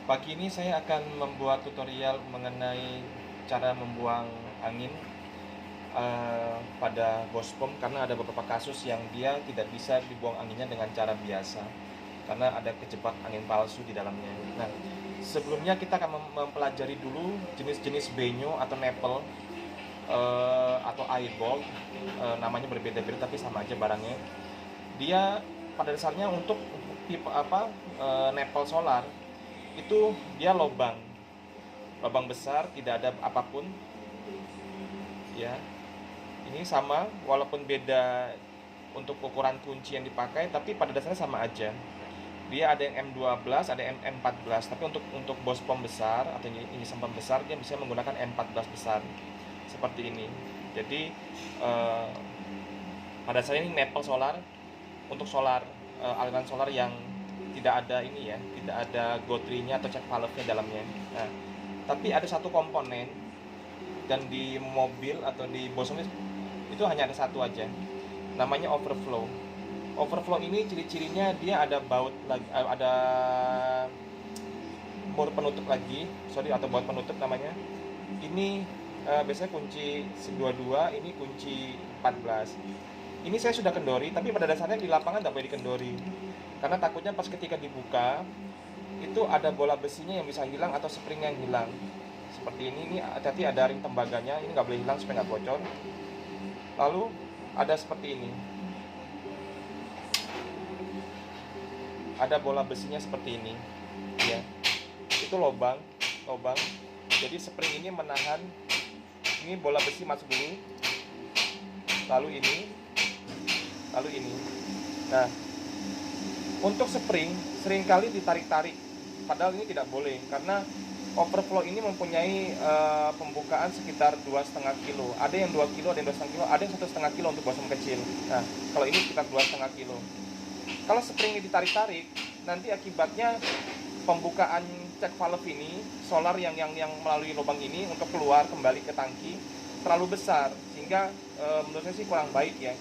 Pagi ini saya akan membuat tutorial mengenai cara membuang angin pada bospom, karena ada beberapa kasus yang dia tidak bisa dibuang anginnya dengan cara biasa karena ada kejebak angin palsu di dalamnya. Nah, sebelumnya kita akan mempelajari dulu jenis-jenis benyo atau nepel atau eyebolt. Namanya berbeda-beda tapi sama aja barangnya. Dia pada dasarnya untuk tipe nepel solar itu dia lubang besar, tidak ada apapun ya. Ini sama walaupun beda untuk ukuran kunci yang dipakai, tapi pada dasarnya sama aja. Dia ada yang M12, ada yang M14, tapi untuk bospom besar atau ini sempam besar dia bisa menggunakan M14 besar seperti ini. Jadi pada dasarnya ini nepel solar untuk solar, aliran solar yang tidak ada ini ya, tidak ada gotri-nya atau check valve-nya dalamnya. Nah, tapi ada satu komponen, dan di mobil atau di bospom itu hanya ada satu aja, namanya overflow. Overflow ini ciri-cirinya dia ada baut lagi, ada baut penutup lagi, atau baut penutup namanya. Ini biasanya kunci 22, ini kunci 14. Ini saya sudah kendori, tapi pada dasarnya di lapangan tidak boleh dikendori, karena takutnya pas ketika dibuka itu ada bola besinya yang bisa hilang atau springnya yang hilang. Seperti ini hati-hati, ada ring tembaganya, ini nggak boleh hilang supaya nggak bocor. Lalu ada seperti ini, ada bola besinya seperti ini ya, itu lubang. Jadi spring ini menahan, ini bola besi masuk dulu, lalu ini. Nah, untuk spring seringkali ditarik-tarik, padahal ini tidak boleh, karena overflow ini mempunyai pembukaan sekitar 2,5 kilo. Ada yang 2 kilo, ada yang 2,5 kilo, ada yang 1,5 kilo untuk bospom kecil. Nah, kalau ini sekitar 2,5 kilo. Kalau spring ini ditarik-tarik, nanti akibatnya pembukaan check valve ini, solar yang melalui lubang ini untuk keluar kembali ke tangki terlalu besar, sehingga menurut saya sih kurang baik ya.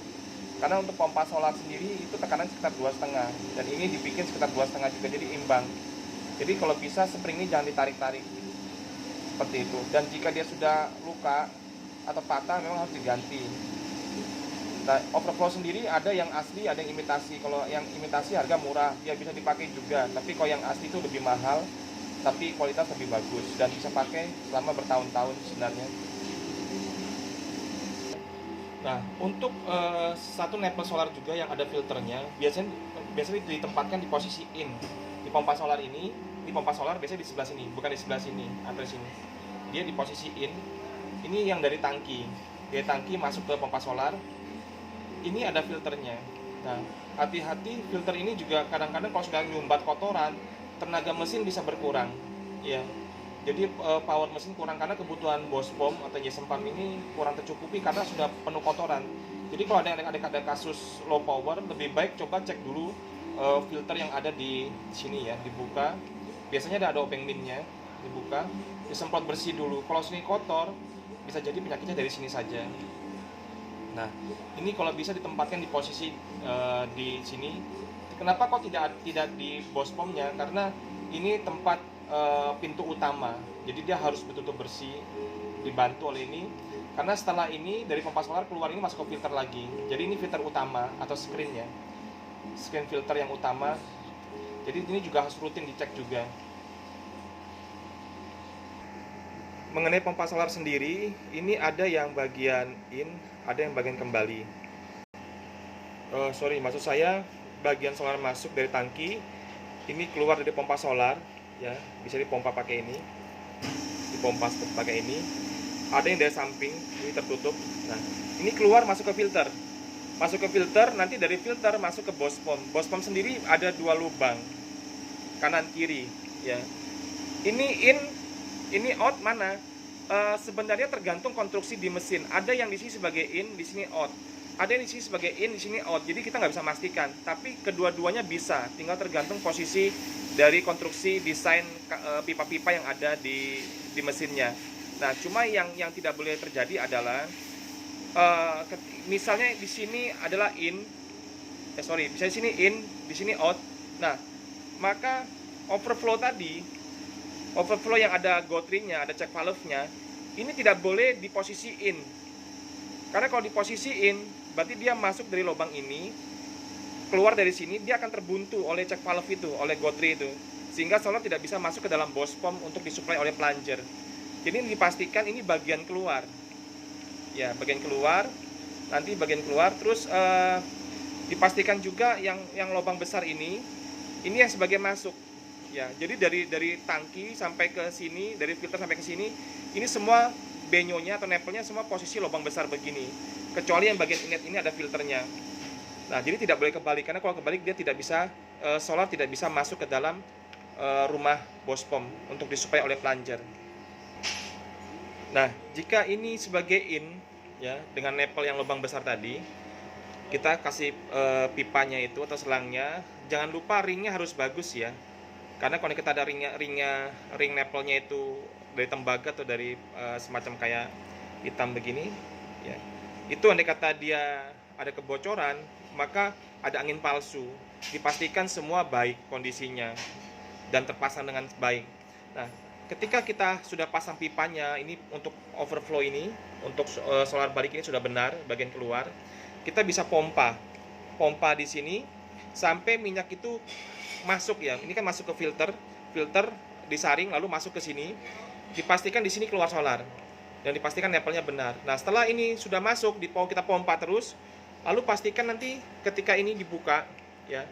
Karena untuk pompa solar sendiri itu tekanan sekitar 2,5, dan ini dibikin sekitar 2,5 juga, jadi imbang. Jadi kalau bisa spring ini jangan ditarik-tarik seperti itu. Dan jika dia sudah luka atau patah memang harus diganti. Nah, overflow sendiri ada yang asli, ada yang imitasi. Kalau yang imitasi harga murah, dia bisa dipakai juga. Tapi kalau yang asli itu lebih mahal, tapi kualitas lebih bagus dan bisa pakai selama bertahun-tahun sebenarnya. Nah, untuk satu nepel solar juga yang ada filternya, biasanya ditempatkan di posisi in. Di pompa solar ini, di pompa solar biasanya di sebelah sini, bukan di sebelah sini atau di sini. Dia di posisi in. Ini yang dari tangki. Dari tangki masuk ke pompa solar. Ini ada filternya. Nah, hati-hati, filter ini juga kadang-kadang kalau sudah nyumbat kotoran, tenaga mesin bisa berkurang. Ya. Jadi power mesin kurang karena kebutuhan bospom atau jesem pump ini kurang tercukupi karena sudah penuh kotoran. Jadi kalau ada kasus low power, lebih baik coba cek dulu filter yang ada di sini ya, dibuka. Biasanya ada obeng minnya, dibuka, disemprot bersih dulu. Kalau sini kotor, bisa jadi penyakitnya dari sini saja. Nah, ini kalau bisa ditempatkan di posisi di sini. Kenapa kok tidak di bospomnya? Karena ini tempat pintu utama, jadi dia harus betul-betul bersih, dibantu oleh ini. Karena setelah ini dari pompa solar keluar ini masuk ke filter lagi. Jadi ini filter utama atau screen filter yang utama. Jadi ini juga harus rutin dicek juga. Mengenai pompa solar sendiri, ini ada yang bagian in, ada yang bagian kembali. Maksud saya bagian solar masuk dari tangki, ini keluar dari pompa solar. Ya, bisa dipompa pakai ini, dipompa pakai ini. Ada yang dari samping, ini tertutup. Nah, ini keluar masuk ke filter, nanti dari filter masuk ke bospom. Bospom sendiri ada 2 lubang, kanan kiri. Ya, ini in, ini out mana? Sebenarnya tergantung konstruksi di mesin. Ada yang di sini sebagai in, di sini out. Ada yang di sini sebagai in, di sini out. Jadi kita nggak bisa memastikan. Tapi kedua-duanya bisa. Tinggal tergantung posisi dari konstruksi desain pipa-pipa yang ada di mesinnya. Nah, cuma yang tidak boleh terjadi adalah misalnya di sini adalah in, misalnya di sini in, di sini out. Nah, maka overflow tadi overflow yang ada gotri-nya, ada check valve-nya, ini tidak boleh di posisi in. Karena kalau di posisi in, berarti dia masuk dari lubang ini, keluar dari sini, dia akan terbuntu oleh check valve itu, oleh gotri itu. Sehingga solar tidak bisa masuk ke dalam boost pump untuk disuplai oleh plunger. Jadi dipastikan ini bagian keluar. Ya, bagian keluar. Nanti bagian keluar, terus dipastikan juga yang lubang besar ini yang sebagai masuk. Ya, jadi dari tangki sampai ke sini, dari filter sampai ke sini, ini semua benyonya atau nepelnya semua posisi lubang besar begini. Kecuali yang bagian inlet ini ada filternya. Nah, jadi tidak boleh kebalik, karena kalau kebalik dia tidak bisa, solar tidak bisa masuk ke dalam rumah boost pump untuk disuplai oleh plunger. Nah, jika ini sebagai in, ya, dengan nepel yang lubang besar tadi, kita kasih pipanya itu atau selangnya. Jangan lupa ringnya harus bagus ya, karena kalau kita ada ring nepelnya itu dari tembaga atau dari semacam kayak hitam begini, ya, itu andai kata dia ada kebocoran, maka ada angin palsu. Dipastikan semua baik kondisinya dan terpasang dengan baik. Nah, ketika kita sudah pasang pipanya ini untuk overflow ini, untuk solar balik ini sudah benar bagian keluar, kita bisa pompa di sini sampai minyak itu masuk ya. Ini kan masuk ke filter disaring lalu masuk ke sini. Dipastikan di sini keluar solar dan dipastikan nepelnya benar. Nah, setelah ini sudah masuk, kita pompa terus, lalu pastikan nanti ketika ini dibuka, ya,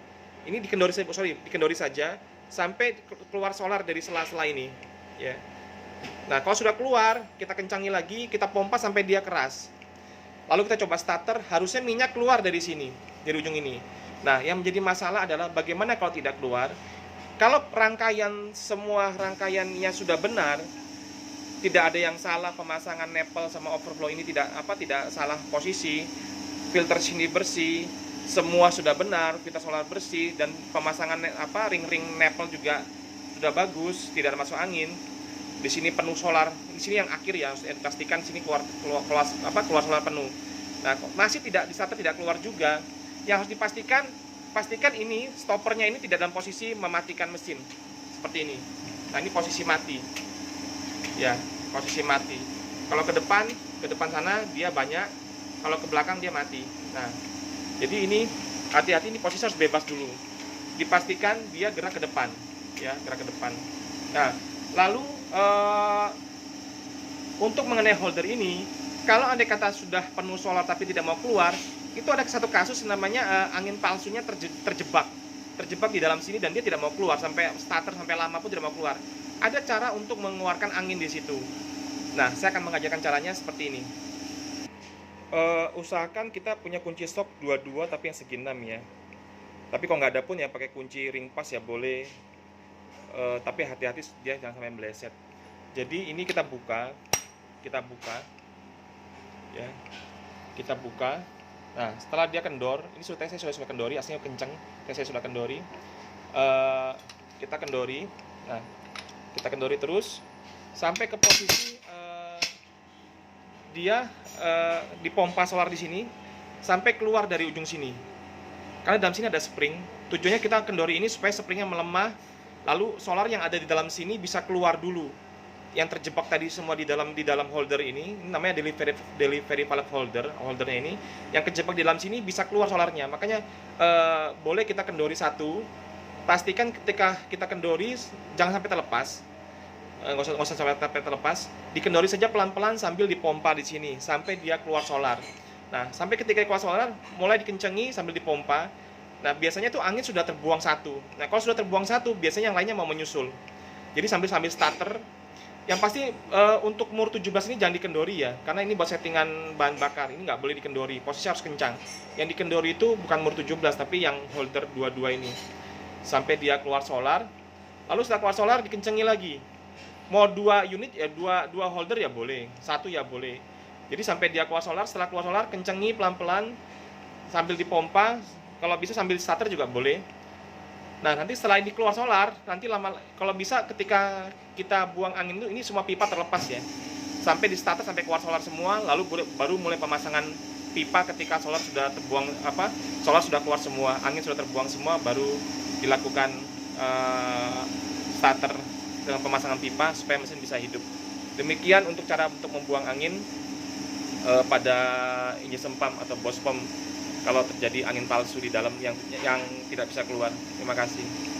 ini dikendori saja sampai keluar solar dari sela-sela ini, ya. Nah, kalau sudah keluar, kita kencangi lagi, kita pompa sampai dia keras. Lalu kita coba starter, harusnya minyak keluar dari sini, dari ujung ini. Nah, yang menjadi masalah adalah bagaimana kalau tidak keluar. Kalau semua rangkaiannya sudah benar, tidak ada yang salah, pemasangan nepel sama overflow ini tidak salah posisi, filter sini bersih, semua sudah benar, filter solar bersih, dan pemasangan ring-ring nepel juga sudah bagus, tidak ada masuk angin. Di sini penuh solar, di sini yang akhir ya, harus pastikan sini keluar solar penuh. Nah, masih di starter tidak keluar juga. Yang harus pastikan ini stoppernya ini tidak dalam posisi mematikan mesin seperti ini. Nah, ini posisi mati. Ya, posisi mati. Kalau ke depan sana dia banyak, kalau ke belakang dia mati. Nah, jadi ini hati-hati, ini posisi harus bebas dulu. Dipastikan dia gerak ke depan, ya, gerak ke depan. Nah, lalu untuk mengenai holder ini, kalau andai kata sudah penuh solar tapi tidak mau keluar, itu ada satu kasus namanya angin palsunya terjebak di dalam sini dan dia tidak mau keluar, sampai starter sampai lama pun tidak mau keluar. Ada cara untuk mengeluarkan angin di situ. Nah, saya akan mengajarkan caranya seperti ini. Usahakan kita punya kunci stop 22 tapi yang segi 6 ya. Tapi kalau nggak ada pun ya pakai kunci ring pas ya boleh. Tapi hati-hati dia jangan sampai meleset. Jadi ini kita buka, ya, kita buka. Nah, setelah dia kendor, ini saya sudah kendori, aslinya kenceng, saya sudah kendori. Kita kendori. Nah, kita kendori terus sampai ke posisi dia dipompa solar di sini sampai keluar dari ujung sini. Karena dalam sini ada spring. Tujuannya kita kendori ini supaya springnya melemah, lalu solar yang ada di dalam sini bisa keluar dulu. Yang terjebak tadi semua di dalam holder ini namanya delivery valve holdernya ini, yang kejebak di dalam sini bisa keluar solarnya. Makanya boleh kita kendori satu. Pastikan ketika kita kendori jangan sampai terlepas. Nggak usah sampai terlepas, dikendori saja pelan-pelan sambil dipompa di sini sampai dia keluar solar. Nah, sampai ketika keluar solar mulai dikencengi sambil dipompa. Nah, biasanya tuh angin sudah terbuang satu. Nah, kalau sudah terbuang satu, biasanya yang lainnya mau menyusul. Jadi sambil starter. Yang pasti untuk mur 17 ini jangan dikendori ya, karena ini buat settingan bahan bakar. Ini nggak boleh dikendori, posisi harus kencang. Yang dikendori itu bukan mur 17 tapi yang holder 22 ini sampai dia keluar solar. Lalu setelah keluar solar dikencengi lagi. Mau 2 unit ya, dua holder ya boleh, 1 ya boleh. Jadi sampai dia keluar solar, setelah keluar solar kencengi pelan-pelan sambil dipompa, kalau bisa sambil starter juga boleh. Nah, nanti setelah ini keluar solar, nanti kalau bisa ketika kita buang angin itu, ini semua pipa terlepas ya. Sampai di starter sampai keluar solar semua, lalu baru mulai pemasangan pipa ketika solar sudah terbuang solar sudah keluar semua, angin sudah terbuang semua, baru dilakukan starter dengan pemasangan pipa supaya mesin bisa hidup. Demikian untuk cara untuk membuang angin pada injection pump atau Bosch pump kalau terjadi angin palsu di dalam yang tidak bisa keluar. Terima kasih.